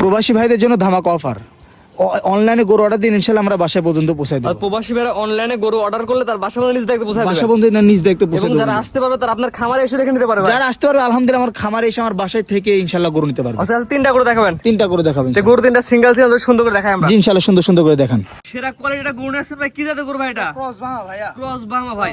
প্রবাসী ভাইদের জন্য ধামাকা অফার। অনলাইনে গরু অর্ডার দিন, ইনশাআল্লাহ আমরা বাসায় পর্যন্ত পৌঁছাই দেব। আর প্রবাসী ভাইরা অনলাইনে গরু অর্ডার করলে তার বাসা পর্যন্ত নিজ দেখতে পৌঁছায় বাসা দেবেন। পর্যন্ত নিজ দেখতে পৌঁছে এবং দেব। যারা আসতে পারবে তারা আপনার খামারে এসে দেখে নিতে পারবে। যারা আসতে পারবে আলহামদুলিল্লাহ আমার খামারে এসে আমার বাসায় থেকে ইনশাআল্লাহ গরু নিতে পারবে। আচ্ছা তিনটা করে দেখাবেন। তিনটা করে দেখাবেন। যে গরু তিনটা সিঙ্গেল সিঙ্গেল সুন্দর করে দেখাই আমরা। জি ইনশাআল্লাহ সুন্দর সুন্দর করে দেখান। সেরা কোয়ালিটিটা গরু আসছে ভাই, কি জাতের গরু ভাই এটা? ক্রস বাংলা ভাইয়া। ক্রস বাংলা ভাই।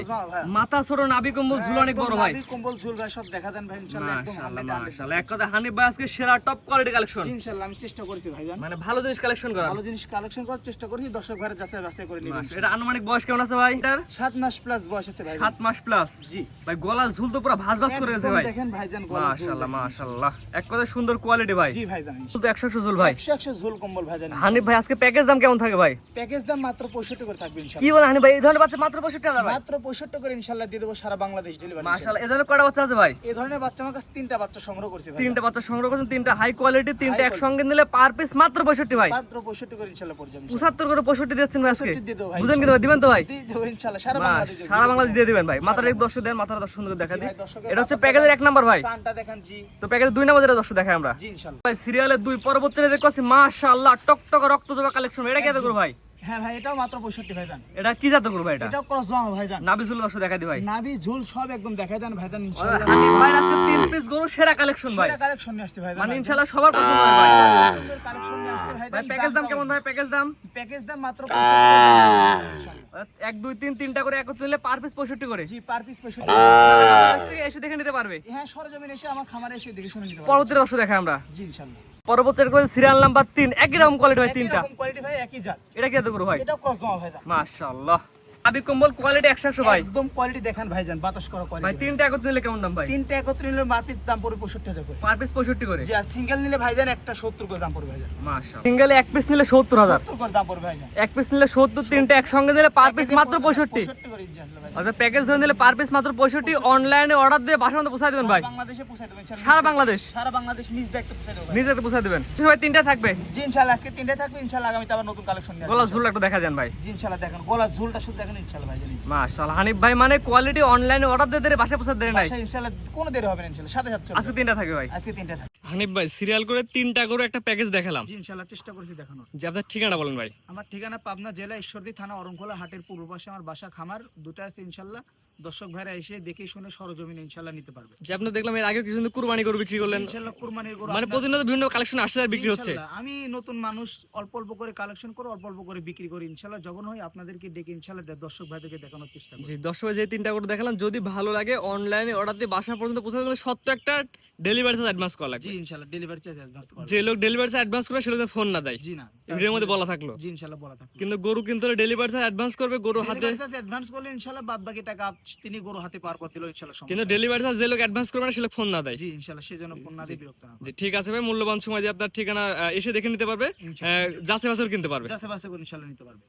মাথা ছোট, নাভি কম্বল, ঝুল অনেক বড় ভাই। নাভি কম্বল ঝুল ভাই সব দেখা দেন ভাই ইনশাআল্লাহ একদম মাশাআল্লাহ মাশাআল্লাহ। এক কথা হানিফ ভাই আজকে সেরা টপ কোয়ালিটি কালেকশন। ইনশাআল্লাহ আমি চেষ্টা করেছি ভাইজান। মানে ভালো জিনিস কালেকশন করা। ভালো জিনিস কালেকশন করার চেষ্টা করেছি, দর্শক ভাইরা যাচাই বাছাই করে নেবেন। এটা আনুমানিক বয়স কেমন আছে ভাই এটার? 7 মাস প্লাস বয়স আছে ভাই। 7 মাস প্লাস। জি ভাই গলা ঝুল তো পুরো ভাঁজ ভাঁজ করে গেছে ভাই। দেখেন ভাইজান গলা ঝুল। মাশাআল্লাহ মাশাআল্লাহ। এক কথা সুন্দর কোয়ালিটি ভাই। জি ভাইজান। শুধু 100 ঝুল ভাই। 100 ঝুল কম্বল ভাইজান। হানিফ ভাই আজকে প্যাকেজ দাম কেমন থাকে ভাই? প্যাকেজ দাম মাত্র 65 করে থাকবে কি ইনশাআল্লাহ। বলেন হানিফ ভাই, এই ধরনের বাচ্চা মাত্র 65,000 ভাই? মাত্র 65 করে ইনশাআল্লাহ দিয়ে দেব সারা বাংলাদেশ ডেলিভারি। মাশাআল্লাহ। এই ধরনের কয়টা বাচ্চা আছে ভাই? এই ধরনের বাচ্চা আমার কাছে 3টা বাচ্চা সংগ্রহ করছি ভাই। তিনটা বাচ্চা সংগ্রহ করেছেন, তিনটা হাই কোয়ালিটি, তিনটা একসঙ্গে নিলে পার পিস মাত্র 65 ভাই। মাত্র 65 করে ইনশাআল্লাহ পড়ে যাবে। 75 করে 65 দিচ্ছেন ভাই আজকে। 65 দিয়ে দেব ভাই। বুঝেন কি ভাই, দিবেন তো ভাই? দিয়ে দেব ইনশাআল্লাহ সারা বাংলাদেশ। সারা বাংলাদেশ দিয়ে দিবেন ভাই। মাথার এক দর্শক দেন, মাথার দর্শক সুন্দর দেখা দিই। ভাই, দর্শকের এটা হচ্ছে প্যাকেজের 1 নাম্বার ভাই। কানটা দেখেন জি। তো প্যাকেজের 2 নাম্বার যেটা দর্শক দেখাই আমরা। জি ইনশাআল্লাহ। ভাই সিরিয়ালের 2 পরবর্তী দেখো আছে মাশাআল্লাহ টকটক রক্তজবা কালেকশন। এটা কি এত করো ভাই? হ্যাঁ ভাই এটাও মাত্র 65 ভাইজান। এটা কি জাত করো ভাই এটা? এটাও ক্রস বাংলা ভাইজান। নাভি ঝুল দর্শক দেখা দিই ভাই। নাভি ঝুল সব একদম দেখাই দেন ভাইজান ইনশাআল্লাহ। হানিফ ভাই আজকে 3 পিস গরু সেরা কালেকশন ভাই। সেটা কালেকশন নিয়ে আসছে ভাইজান। মানে ইনশাআল্লাহ সবার পছন্দ হবে ভাই। সুন্দর কালেকশন নিয়ে আসছে ভাই ভাইজান। প্যাকেজ দাম কেমন ভাই? প্যাকেজ দাম প্যাকেজ দাম মাত্র 65 1 2 3 তিনটা করে একত্রে নিলে পার পিস 65 করে। জি পার পিস 65। বাংলাদেশ থেকে এসে দেখে নিতে পারবে। হ্যাঁ সরজমিন এসে আমার খামারে এসে দেখে শুনে নিতে পারবে। পরবর্তী দর্শক দেখাই আমরা। জি ইনশাআল্লাহ। পরবর্তী সিরিয়াল নাম্বার 3 একই রকম কোয়ালিটি ভাই তিনটা। এরকম কোয়ালিটি ভাই একই জাত। এটা কি এত করো ভাই? এটাও ক্রস বাংলা ভাইজান। মাশাআল্লাহ। আবি কম্বল কোয়ালিটি 100 ভাই। একদম কোয়ালিটি দেখেন ভাইজান, বাতাস করা ভাই কোয়ালিটি। তিনটা একত্রে নিলে কেমন দাম ভাই? তিনটা একত্রে নিলে মার পিস দাম পড়বে 65,000 করে। পার পিস 65 করে। জি আর সিঙ্গেল নিলে ভাইজান একটা 70 করে দাম পড়বে ভাইজান। মাশাআল্লাহ। সিঙ্গেলে এক পিস নিলে 70,000। 70 করে দাম পড়বে ভাইজান। এক পিস নিলে 70, তিনটা একসঙ্গে নিলে পার পিস মাত্র 65। 65 করে ইনশাআল্লাহ ভাই। আচ্ছা প্যাকেজ ধরে নিলে পার পিস মাত্র 65। অনলাইনে অর্ডার দিয়ে বাসার মধ্যে পৌঁছে দিবেন ভাই। বাংলাদেশে পৌঁছে দেবেন ইনশাআল্লাহ। সারা বাংলাদেশ। সারা বাংলাদেশ নিজ দায়িত্বে পৌঁছে দেবেন ভাই। নিজে পৌঁছে দিবেন। ভাই তিনটা থাকবে। জি ইনশাআল্লাহ আজকে তিনটা থাকবে, ইনশাআল্লাহ আগামীতে আবার নতুন কালেকশন নিয়ে আসবো। গলা ঝুল একটু দেখা যান ভাই। জি ইনশাআল্লাহ দেখেন গলা ঝুলটা শুধু দেখেন ইনশাআল্লাহ ভাই জানি। মাশাআল্লাহ। হানিফ ভাই মানে কোয়ালিটি অনলাইনে অর্ডার দিয়ে দেরে বাসায় পৌঁছে দেরে নাই। বাসায় ইনশাআল্লাহ কোনো দেরি হবে না ইনশাআল্লাহ, সাথে সাথে চলবে। আজকে তিনটা থাকবে ভাই। আজকে তিনটা থাকবে। হানিফ ভাই সিরিয়াল করে তিনটা করে একটা প্যাকেজ দেখালাম। জি ইনশাআল্লাহ চেষ্টা করেছি দেখানোর। যে আপনার ঠিকানা বলেন ভাই। আমার ঠিকানা পাবনা জেলা ঈশ্বরদী থানা অরণখোলা হাটের পূর্ব পাশে আমার বাসা খামার দুটো আছে ইনশাআল্লাহ। দর্শক ভাইরা এসে দেখে শুনে সরজমিনে ইনশাআল্লাহ নিতে পারবে। যে আপনি দেখলাম এর আগে কিছু কুরবানি গরু বিক্রি করলেন। ইনশাআল্লাহ কুরবানির গরু মানে প্রতিনিয়ত বিভিন্ন কালেকশন আসছে আর বিক্রি হচ্ছে। ইনশাআল্লাহ আমি নতুন মানুষ, অল্প অল্প করে কালেকশন করে অল্প অল্প করে বিক্রি করি ইনশাআল্লাহ। যখন হয় আপনাদেরকে ডেকে ইনশাআল্লাহ দর্শক ভাইদেরকে দেখানোর চেষ্টা করি। জি দর্শক যে তিনটা গরু দেখালাম, যদি ভালো লাগে অনলাইনে অর্ডার দিয়ে বাসা পর্যন্ত পৌঁছে দিলে সত্য একটা ডেলিভারি চার্জ অ্যাডভান্স করা লাগবে। জি ইনশাআল্লাহ ডেলিভারি চার্জ অ্যাডভান্স করব। যে লোক ডেলিভারি চার্জ অ্যাডভান্স করবে সে লোক ফোন না দেয়। জি না ভিডিওর মধ্যে বলা থাকলো। জি ইনশাআল্লাহ বলা থাকবে। কিন্তু গরু কিনতে হলে ডেলিভারি চার্জ অ্যাডভান্স করবে, গরু হাতে। ডেলিভারি চার্জ অ্যাডভান্স করলে ইনশাআল্লাহ বাদ বাকি টাকা তিনি গরু হাতে পার করে দিল ইনশাআল্লাহ। কিন্তু ডেলিভারি চার্জ যে লোক অ্যাডভান্স করবে না সে লোক ফোন না দেয়। জি ইনশাআল্লাহ সেজন্য ফোন না দিয়ে বিরক্ত না। জি ঠিক আছে ভাই, মূল্যবান সময় দিয়ে আপনার ঠিকানা এসে দেখে নিতে পারবে, যাচাই বাছাই কিনতে পারবে। যাচাই বাছাই করে ইনশাআল্লাহ নিতে পারবে।